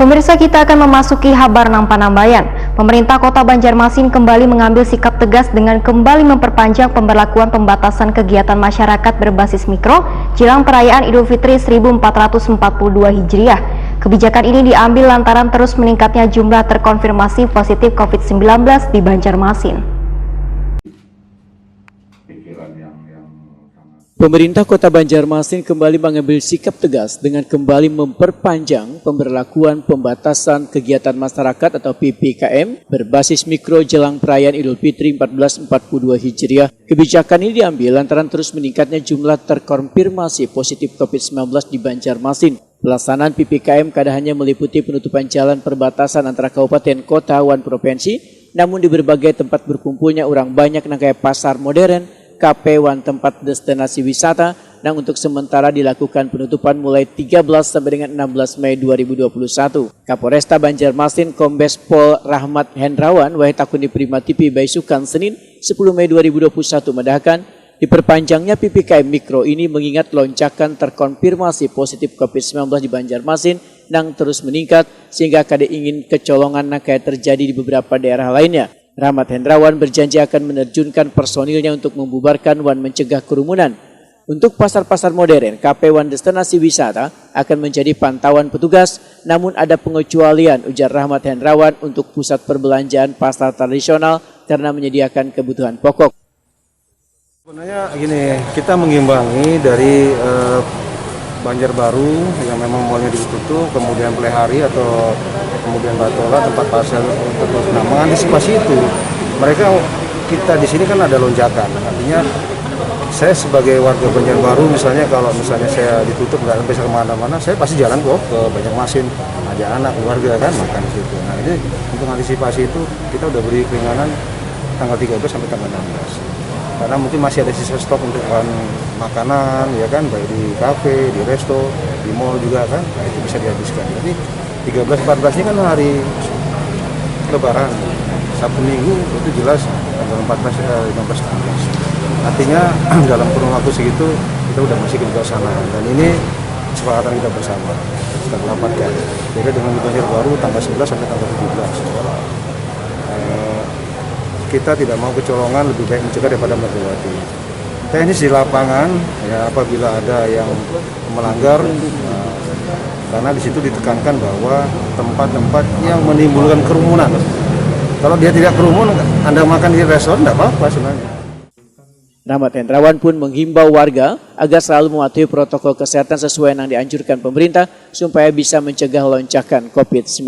Pemirsa, kita akan memasuki Habar Nampanambayan. Pemerintah Kota Banjarmasin kembali mengambil sikap tegas dengan kembali memperpanjang pemberlakuan pembatasan kegiatan masyarakat berbasis mikro jelang perayaan Idul Fitri 1442 Hijriah. Kebijakan ini diambil lantaran terus meningkatnya jumlah terkonfirmasi positif COVID-19 di Banjarmasin. Pemerintah Kota Banjarmasin kembali mengambil sikap tegas dengan kembali memperpanjang pemberlakuan pembatasan kegiatan masyarakat atau PPKM berbasis mikro jelang perayaan Idul Fitri 1442 Hijriah. Kebijakan ini diambil lantaran terus meningkatnya jumlah terkonfirmasi positif COVID-19 di Banjarmasin. Pelaksanaan PPKM kadang hanya meliputi penutupan jalan perbatasan antara kabupaten kota wan provinsi, namun di berbagai tempat berkumpulnya orang banyak kayak pasar modern, KP wan tempat destinasi wisata, yang untuk sementara dilakukan penutupan mulai 13 sampai dengan 16 Mei 2021. Kapolresta Banjarmasin Kombes Pol Rahmat Hendrawan Wahitakuni Prima TV Baisukan Senin 10 Mei 2021 mendahkan diperpanjangnya PPKM Mikro ini mengingat lonjakan terkonfirmasi positif COVID-19 di Banjarmasin yang terus meningkat sehingga kada ingin kecolongan kayak terjadi di beberapa daerah lainnya. Rahmat Hendrawan berjanji akan menerjunkan personilnya untuk membubarkan wan mencegah kerumunan. Untuk pasar-pasar modern, KP wan destinasi wisata akan menjadi pantauan petugas, namun ada pengecualian, ujar Rahmat Hendrawan, untuk pusat perbelanjaan pasar tradisional karena menyediakan kebutuhan pokok. Sebenarnya gini, kita mengimbangi dari Banjarbaru yang memang malnya ditutup, kemudian Plehari atau kemudian Batola tempat pasar tertutup. Nah, mengantisipasi itu, kita di sini kan ada lonjakan. Artinya saya sebagai warga Banjarbaru misalnya kalau saya ditutup nggak sampai kemana-mana, saya pasti jalan kok ke Banjarmasin, ada anak keluarga kan makan di situ. Nah, ini untuk antisipasi itu kita udah beri keringanan tanggal 13 sampai tanggal 16. Karena mungkin masih ada sisa stok untuk bahan makanan, ya kan, baik di kafe, di resto, di mall juga kan, nah, itu bisa dihabiskan. Jadi 13-14 ini kan hari Lebaran, Sabtu Minggu itu jelas tanggal 14, 15, 16. Artinya dalam kurun waktu segitu kita udah masih ke sana dan ini kesepakatan kita bersama kita rapatkan. Jadi dengan di Banjarbaru tanggal 11 sampai tanggal 17. Kita tidak mau kecolongan, lebih baik mencegah daripada mengobati. Teknis di lapangan, ya apabila ada yang melanggar, karena di situ ditekankan bahwa tempat-tempat yang menimbulkan kerumunan. Kalau dia tidak kerumun, Anda makan di restoran, tidak apa-apa sebenarnya. Rahmat Hendrawan pun menghimbau warga agar selalu mematuhi protokol kesehatan sesuai yang dianjurkan pemerintah supaya bisa mencegah lonjakan COVID-19.